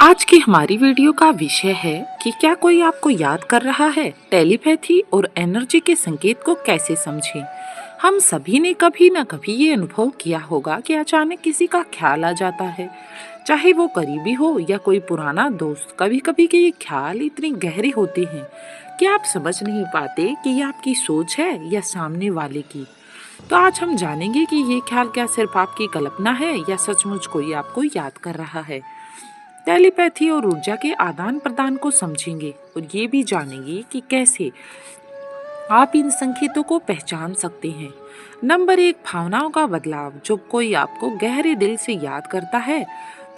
आज की हमारी वीडियो का विषय है कि क्या कोई आपको याद कर रहा है। टेलीपैथी और एनर्जी के संकेत को कैसे समझें। हम सभी ने कभी न कभी ये अनुभव किया होगा कि अचानक किसी का ख्याल आ जाता है, चाहे वो करीबी हो या कोई पुराना दोस्त। कभी कभी के ये ख्याल इतने गहरे होते हैं कि आप समझ नहीं पाते कि ये आपकी सोच है या सामने वाले की। तो आज हम जानेंगे कि ये ख्याल क्या सिर्फ आपकी कल्पना है या सचमुच कोई आपको याद कर रहा है। टेलीपैथी और ऊर्जा के आदान प्रदान को समझेंगे और ये भी जानेंगे कि कैसे आप इन संकेतों को पहचान सकते हैं। नंबर 1, भावनाओं का बदलाव। जब कोई आपको गहरे दिल से याद करता है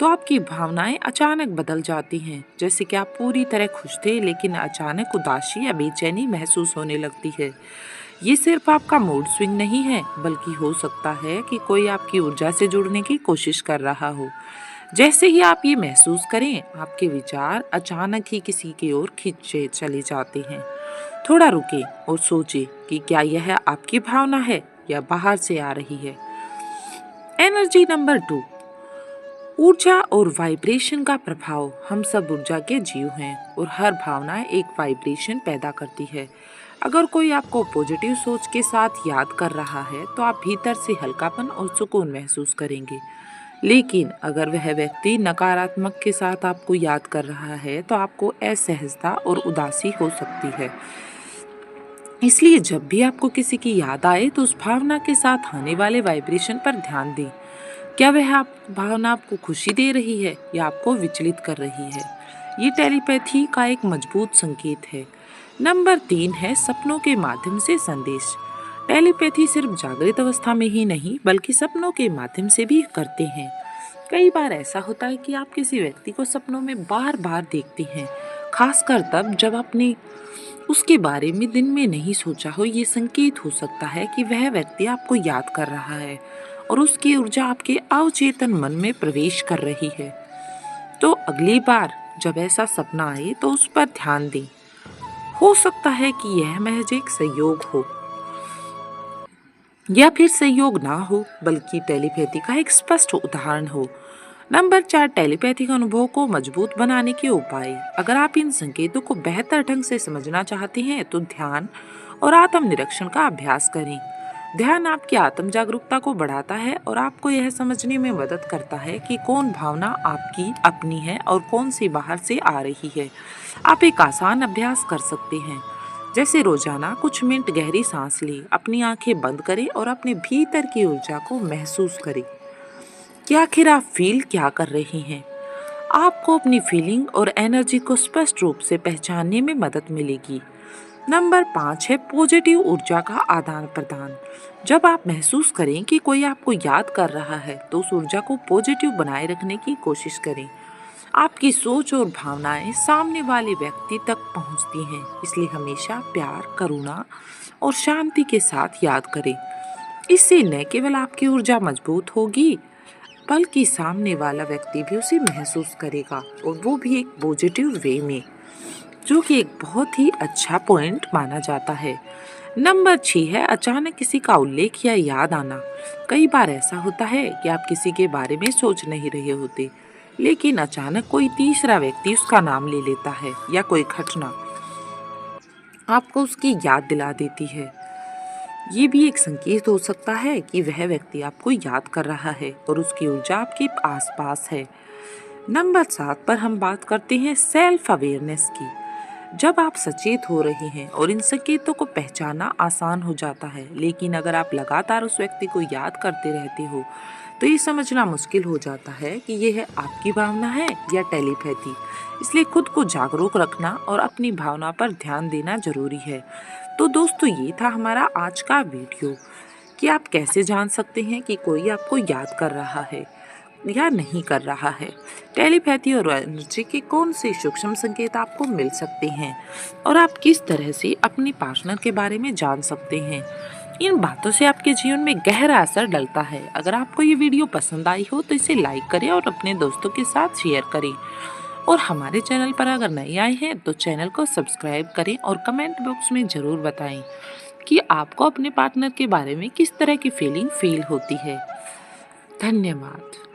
तो आपकी भावनाएं अचानक बदल जाती हैं। जैसे कि आप पूरी तरह खुश थे लेकिन अचानक उदासी या बेचैनी महसूस होने लगती है। ये सिर्फ आपका मूड स्विंग नहीं है, बल्कि हो सकता है कि कोई आपकी ऊर्जा से जुड़ने की कोशिश कर रहा हो। जैसे ही आप ये महसूस करें, आपके विचार अचानक ही किसी की ओर खींचे चले जाते हैं। थोड़ा रुके और सोचे कि क्या यह आपकी भावना है या बाहर से आ रही है। एनर्जी नंबर 2, ऊर्जा और वाइब्रेशन का प्रभाव। हम सब ऊर्जा के जीव हैं और हर भावना एक वाइब्रेशन पैदा करती है। अगर कोई आपको पॉजिटिव सोच के साथ याद कर रहा है तो आप भीतर से हल्कापन और सुकून महसूस करेंगे। लेकिन अगर वह व्यक्ति नकारात्मक के साथ आपको याद कर रहा है तो आपको असहजता और उदासी हो सकती है। इसलिए जब भी आपको किसी की याद आए तो उस भावना के साथ आने वाले वाइब्रेशन पर ध्यान दें। क्या वह भावना आपको खुशी दे रही है या आपको विचलित कर रही है। ये टेलीपैथी का एक मजबूत संकेत है। नंबर 3 है सपनों के माध्यम से संदेश। टेलीपैथी सिर्फ जागृत अवस्था में ही नहीं बल्कि सपनों के माध्यम से भी करते हैं। कई बार ऐसा होता है कि आप किसी व्यक्ति को सपनों में बार बार देखते हैं, खासकर तब जब आपने उसके बारे में दिन में नहीं सोचा हो। ये संकेत हो सकता है कि वह व्यक्ति आपको याद कर रहा है और उसकी ऊर्जा आपके अवचेतन मन में प्रवेश कर रही है। तो अगली बार जब ऐसा सपना आए तो उस पर ध्यान दें। हो सकता है कि यह महज एक संयोग हो या फिर संयोग ना हो, बल्कि टेलीपैथी का एक स्पष्ट उदाहरण हो। नंबर 4, टेलीपैथिक अनुभव को मजबूत बनाने के उपाय। अगर आप इन संकेतों को बेहतर ढंग से समझना चाहते हैं तो ध्यान और आत्म निरीक्षण का अभ्यास करें। ध्यान आपकी आत्म जागरूकता को बढ़ाता है और आपको यह समझने में मदद करता है कि कौन भावना आपकी अपनी है और कौन सी बाहर से आ रही है। आप एक आसान अभ्यास कर सकते हैं, जैसे रोजाना कुछ मिनट गहरी सांस लें, अपनी आंखें बंद करें और अपने भीतर की ऊर्जा को महसूस करें कि आखिर आप फील क्या कर रहे हैं। आपको अपनी फीलिंग और एनर्जी को स्पष्ट रूप से पहचानने में मदद मिलेगी। नंबर 5 है पॉजिटिव ऊर्जा का आदान प्रदान। जब आप महसूस करें कि कोई आपको याद कर रहा है तो उस ऊर्जा को पॉजिटिव बनाए रखने की कोशिश करें। आपकी सोच और भावनाएं सामने वाले व्यक्ति तक पहुंचती हैं, इसलिए हमेशा प्यार, करुणा और शांति के साथ याद करें। इससे न केवल आपकी ऊर्जा मजबूत होगी बल्कि सामने वाला व्यक्ति भी उसे महसूस करेगा, और वो भी एक पॉजिटिव वे में, जो कि एक बहुत ही अच्छा पॉइंट माना जाता है। नंबर 6 है अचानक किसी का उल्लेख या याद आना। कई बार ऐसा होता है कि आप किसी के बारे में सोच नहीं रहे होते, लेकिन अचानक कोई तीसरा व्यक्ति उसका नाम ले लेता है या कोई घटना आपको उसकी याद दिला देती है। ये भी एक संकेत हो सकता है कि वह व्यक्ति आपको याद कर रहा है और उसकी ऊर्जा आपके आसपास है। नंबर 7 पर हम बात करते हैं सेल्फ अवेयरनेस की। जब आप सचेत हो रहे हैं और इन संकेतों को पहचानना आसान हो जाता है, लेकिन अगर आप लगातार उस व्यक्ति को याद करते रहते हो तो ये समझना मुश्किल हो जाता है कि यह आपकी भावना है या टेलीपैथी। इसलिए खुद को जागरूक रखना और अपनी भावना पर ध्यान देना जरूरी है। तो दोस्तों, ये था हमारा आज का वीडियो कि आप कैसे जान सकते हैं कि कोई आपको याद कर रहा है या नहीं कर रहा है। टेलीपैथी और एनर्जी के कौन से सूक्ष्म संकेत आपको मिल सकते हैं और आप किस तरह से अपने पार्टनर के बारे में जान सकते हैं। इन बातों से आपके जीवन में गहरा असर डलता है। अगर आपको ये वीडियो पसंद आई हो तो इसे लाइक करें और अपने दोस्तों के साथ शेयर करें। और हमारे चैनल पर अगर नए आए हैं तो चैनल को सब्सक्राइब करें और कमेंट बॉक्स में ज़रूर बताएं कि आपको अपने पार्टनर के बारे में किस तरह की फीलिंग फील होती है। धन्यवाद।